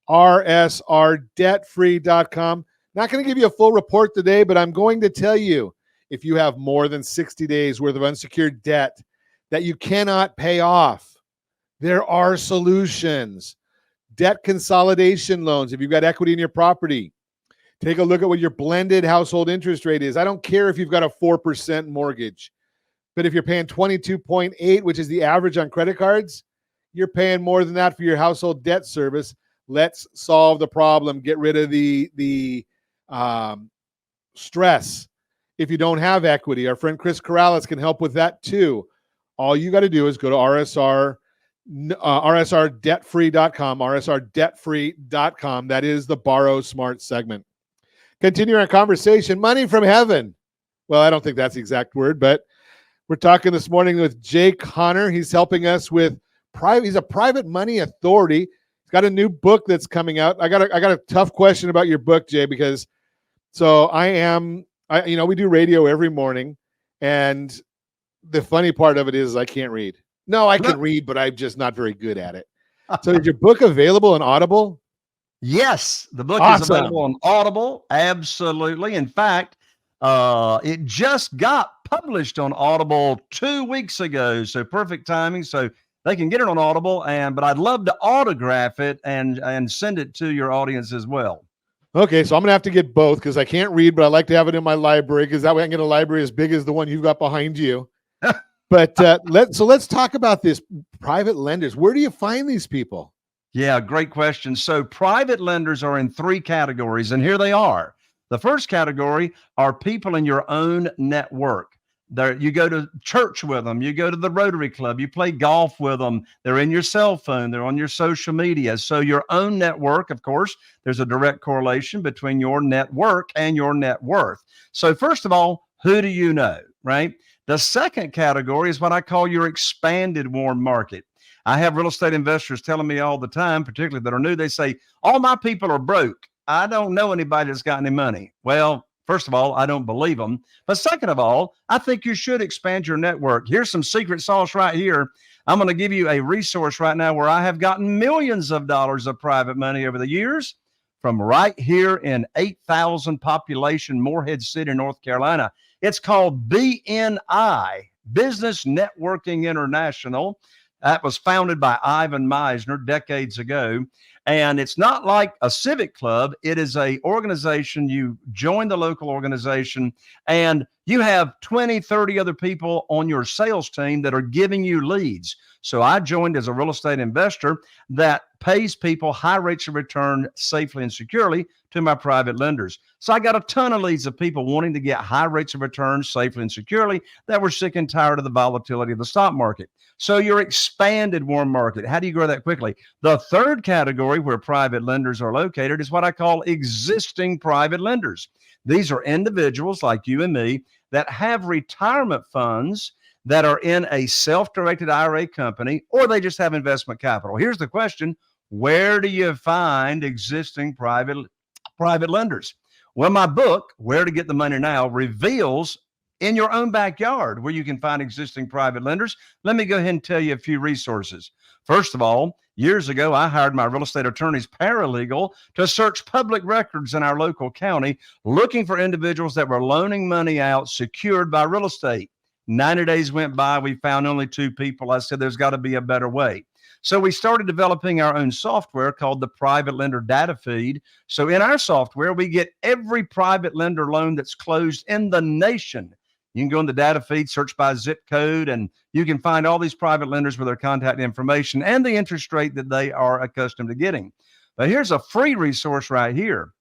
rsrdebtfree.com. Not going to give you a full report today, but I'm going to tell you if you have more than 60 days worth of unsecured debt that you cannot pay off, there are solutions. Debt consolidation loans. If you've got equity in your property, take a look at what your blended household interest rate is. I don't care if you've got a 4% mortgage. But if you're paying 22.8, which is the average on credit cards, you're paying more than that for your household debt service. Let's solve the problem. Get rid of the stress. If you don't have equity, our friend Chris Corrales can help with that too. All you got to do is go to rsrdebtfree.com, rsrdebtfree.com. That is the Borrow Smart segment. Continue our conversation. Money from heaven. Well, I don't think that's the exact word, but we're talking this morning with Jay Connor. He's helping us with he's a private money authority. He's got a new book that's coming out. I got a tough question about your book, Jay, because we do radio every morning, and the funny part of it is I can't read. No, I can read, but I'm just not very good at it. So is your book available on Audible? Yes, the book Awesome. is available on Audible. Absolutely. In fact, it just got published on Audible 2 weeks ago. So perfect timing. So they can get it on Audible, but I'd love to autograph it and send it to your audience as well. Okay, so I'm going to have to get both because I can't read, but I like to have it in my library because that way I can get a library as big as the one you've got behind you. But let's talk about this private lenders. Where do you find these people? Yeah, great question. So private lenders are in three categories, and here they are. The first category are people in your own network. You go to church with them, you go to the Rotary Club, you play golf with them, they're in your cell phone, they're on your social media. So your own network, of course, there's a direct correlation between your network and your net worth. So first of all, who do you know, right? The second category is what I call your expanded warm market. I have real estate investors telling me all the time, particularly that are new, they say, all my people are broke. I don't know anybody that's got any money. Well, first of all, I don't believe them. But second of all, I think you should expand your network. Here's some secret sauce right here. I'm going to give you a resource right now where I have gotten millions of dollars of private money over the years from right here in 8,000 population Morehead City, North Carolina. It's called BNI, Business Networking International. That was founded by Ivan Meisner decades ago. And it's not like a civic club. It is an organization. You join the local organization and you have 20, 30 other people on your sales team that are giving you leads. So I joined as a real estate investor that pays people high rates of return safely and securely to my private lenders. So I got a ton of leads of people wanting to get high rates of return safely and securely that were sick and tired of the volatility of the stock market. So your expanded warm market, how do you grow that quickly? The third category where private lenders are located is what I call existing private lenders. These are individuals like you and me that have retirement funds that are in a self-directed IRA company, or they just have investment capital. Here's the question: where do you find existing private lenders? Well, my book, Where to Get the Money Now, reveals in your own backyard where you can find existing private lenders. Let me go ahead and tell you a few resources. First of all, years ago, I hired my real estate attorney's paralegal to search public records in our local county, looking for individuals that were loaning money out secured by real estate. 90 days went by. We found only 2 people. I said, there's got to be a better way. So we started developing our own software called the Private Lender Data Feed. So in our software, we get every private lender loan that's closed in the nation. You can go in the data feed, search by zip code, and you can find all these private lenders with their contact information and the interest rate that they are accustomed to getting. But here's a free resource right here.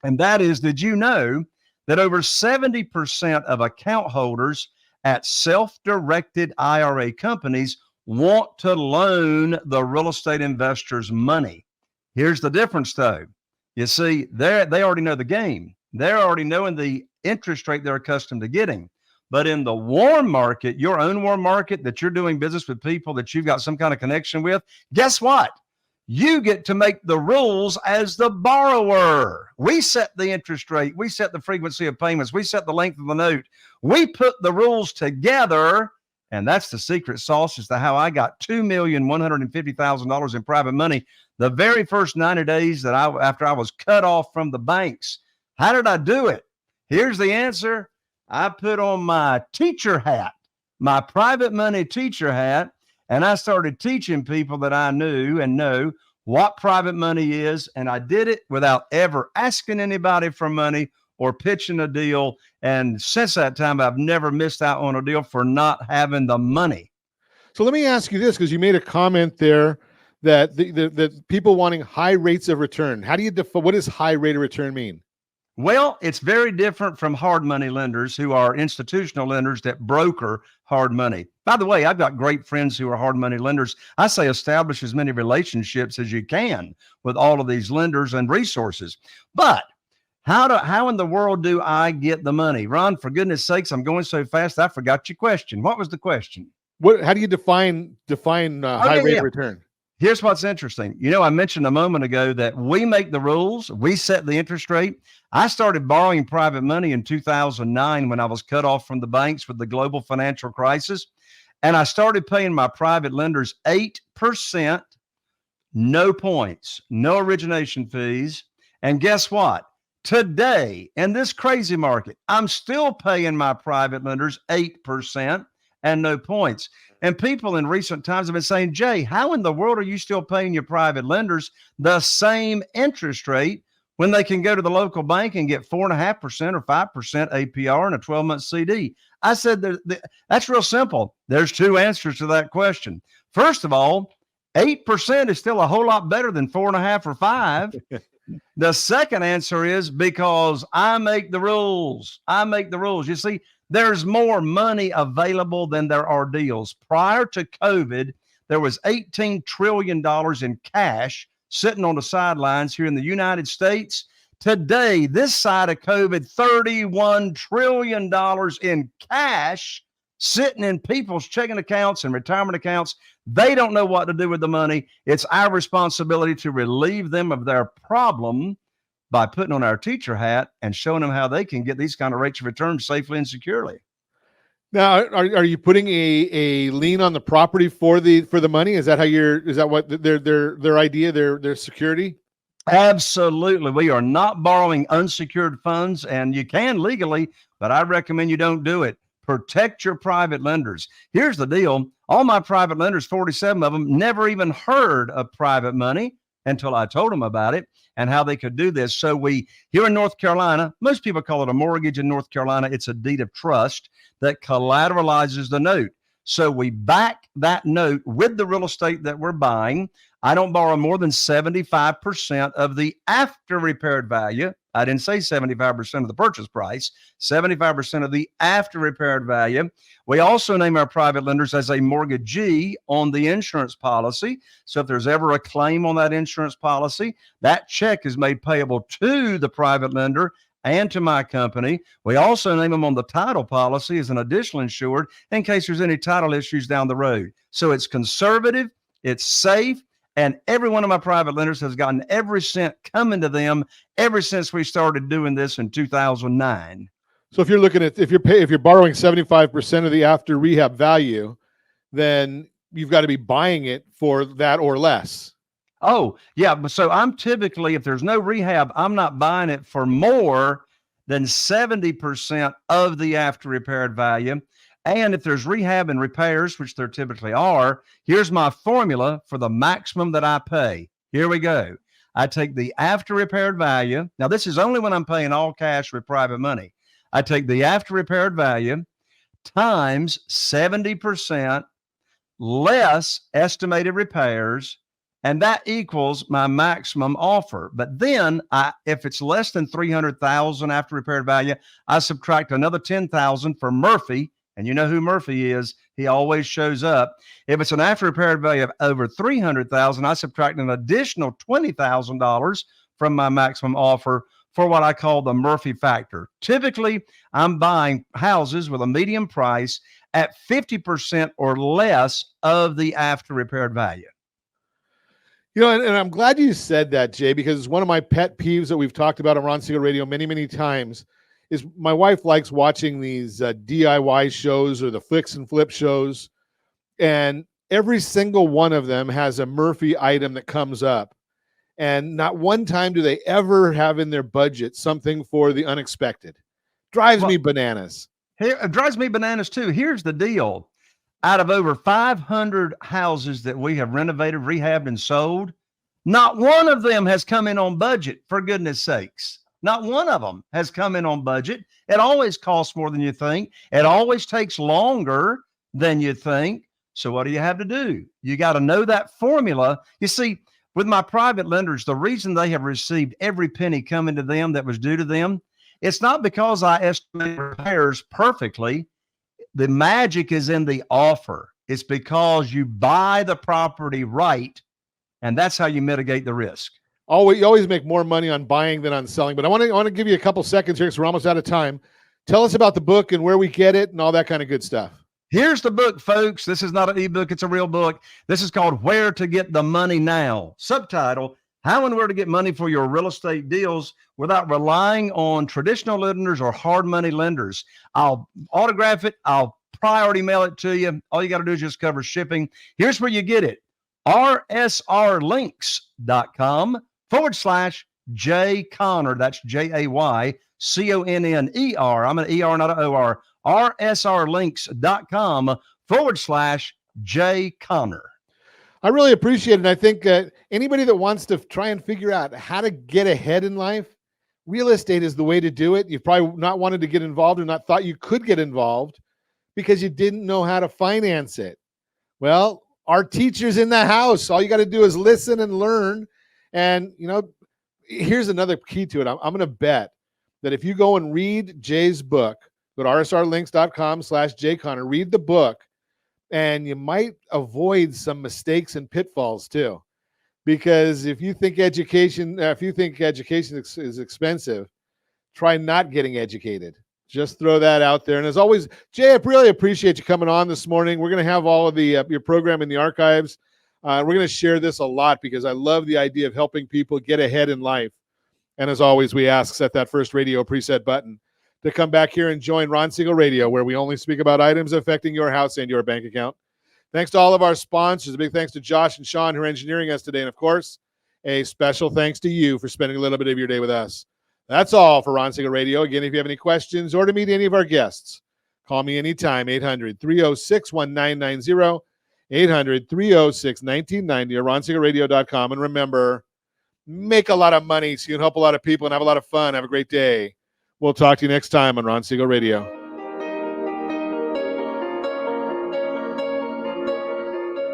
And that is, did you know that over 70% of account holders at self-directed IRA companies want to loan the real estate investors money? Here's the difference, though. You see, they already know the game. They're already knowing the interest rate they're accustomed to getting. But in the warm market, your own warm market that you're doing business with people that you've got some kind of connection with, guess what? You get to make the rules as the borrower. We set the interest rate. We set the frequency of payments. We set the length of the note. We put the rules together. And that's the secret sauce as to how I got $2,150,000 in private money the very first 90 days after I was cut off from the banks. How did I do it? Here's the answer. I put on my teacher hat, my private money teacher hat, and I started teaching people that I knew and know what private money is. And I did it without ever asking anybody for money or pitching a deal. And since that time, I've never missed out on a deal for not having the money. So let me ask you this, because you made a comment there that the people wanting high rates of return. How do you define, what does high rate of return mean? Well, it's very different from hard money lenders who are institutional lenders that broker hard money. By the way, I've got great friends who are hard money lenders. I say establish as many relationships as you can with all of these lenders and resources. But how in the world do I get the money? Ron, for goodness sakes, I'm going so fast, I forgot your question. What was the question? How do you define high rate of return? Here's what's interesting. You know, I mentioned a moment ago that we make the rules. We set the interest rate. I started borrowing private money in 2009 when I was cut off from the banks with the global financial crisis. And I started paying my private lenders 8%, no points, no origination fees. And guess what? Today, in this crazy market, I'm still paying my private lenders 8% and no points. And people in recent times have been saying, Jay, how in the world are you still paying your private lenders the same interest rate when they can go to the local bank and get 4.5% or 5% APR and a 12-month CD? I said, that's real simple. There's 2 answers to that question. First of all, 8% is still a whole lot better than 4.5 or 5. The second answer is because I make the rules. I make the rules. You see, there's more money available than there are deals. Prior to COVID, there was $18 trillion in cash sitting on the sidelines here in the United States. Today, this side of COVID, $31 trillion in cash sitting in people's checking accounts and retirement accounts. They don't know what to do with the money. It's our responsibility to relieve them of their problem by putting on our teacher hat and showing them how they can get these kind of rates of return safely and securely. Now, are you putting a lien on the property for the money? Is that what their idea, their security? Absolutely. We are not borrowing unsecured funds, and you can legally, but I recommend you don't do it. Protect your private lenders. Here's the deal. All my private lenders, 47 of them, never even heard of private money until I told them about it and how they could do this. So here in North Carolina, most people call it a mortgage in North Carolina. It's a deed of trust that collateralizes the note. So we back that note with the real estate that we're buying. I don't borrow more than 75% of the after repaired value. I didn't say 75% of the purchase price, 75% of the after repaired value. We also name our private lenders as a mortgagee on the insurance policy. So if there's ever a claim on that insurance policy, that check is made payable to the private lender and to my company. We also name them on the title policy as an additional insured in case there's any title issues down the road. So it's conservative, it's safe, and every one of my private lenders has gotten every cent coming to them ever since we started doing this in 2009. So if you're borrowing 75% of the after rehab value, then you've got to be buying it for that or less. Oh, yeah. So I'm typically, if there's no rehab, I'm not buying it for more than 70% of the after repaired value. And if there's rehab and repairs, which there typically are, here's my formula for the maximum that I pay. Here we go. I take the after repaired value. Now, this is only when I'm paying all cash with private money. I take the after repaired value times 70% less estimated repairs, and that equals my maximum offer. But then if it's less than $300,000 after repaired value, I subtract another $10,000 for Murphy. And you know who Murphy is. He always shows up. If it's an after repaired value of over $300,000, I subtract an additional $20,000 from my maximum offer for what I call the Murphy factor. Typically, I'm buying houses with a median price at 50% or less of the after repaired value. You know, and I'm glad you said that, Jay, because it's one of my pet peeves that we've talked about on Ron Siegel Radio many, many times. Is my wife likes watching these DIY shows or the fix and flip shows, and every single one of them has a Murphy item that comes up, and not one time do they ever have in their budget something for the unexpected. Drives me bananas. It drives me bananas too. Here's the deal. Out of over 500 houses that we have renovated, rehabbed, and sold, not one of them has come in on budget, for goodness sakes. Not one of them has come in on budget. It always costs more than you think. It always takes longer than you think. So what do you have to do? You got to know that formula. You see, with my private lenders, the reason they have received every penny coming to them that was due to them, it's not because I estimate repairs perfectly. The magic is in the offer. It's because you buy the property right, and that's how you mitigate the risk. You always make more money on buying than on selling. But I want to give you a couple seconds here because we're almost out of time. Tell us about the book and where we get it and all that kind of good stuff. Here's the book, folks. This is not an ebook. It's a real book. This is called Where to Get the Money Now. Subtitle, How and Where to Get Money for Your Real Estate Deals Without Relying on Traditional Lenders or Hard Money Lenders. I'll autograph it. I'll priority mail it to you. All you got to do is just cover shipping. Here's where you get it. rsrlinks.com/Jay Conner. That's JayConner. I'm an ER, not an OR. rsrlinks.com/Jay Conner. I really appreciate it. And I think anybody that wants to try and figure out how to get ahead in life, real estate is the way to do it. You've probably not wanted to get involved or not thought you could get involved because you didn't know how to finance it. Well, our teachers in the house. All you got to do is listen and learn. And, here's another key to it. I'm going to bet that if you go and read Jay's book, go to rsrlinks.com/jconnor, read the book, and you might avoid some mistakes and pitfalls too. Because if you think education is expensive, try not getting educated. Just throw that out there. And as always, Jay, I really appreciate you coming on this morning. We're going to have all of the your program in the archives. We're going to share this a lot because I love the idea of helping people get ahead in life. And as always, we ask, set that first radio preset button to come back here and join Ron Siegel Radio, where we only speak about items affecting your house and your bank account. Thanks to all of our sponsors. A big thanks to Josh and Sean who are engineering us today. And, of course, a special thanks to you for spending a little bit of your day with us. That's all for Ron Siegel Radio. Again, if you have any questions or to meet any of our guests, call me anytime, 800-306-1990, 800-306-1990, or ronsiegelradio.com. And remember, make a lot of money so you can help a lot of people and have a lot of fun. Have a great day. We'll talk to you next time on Ron Siegel Radio.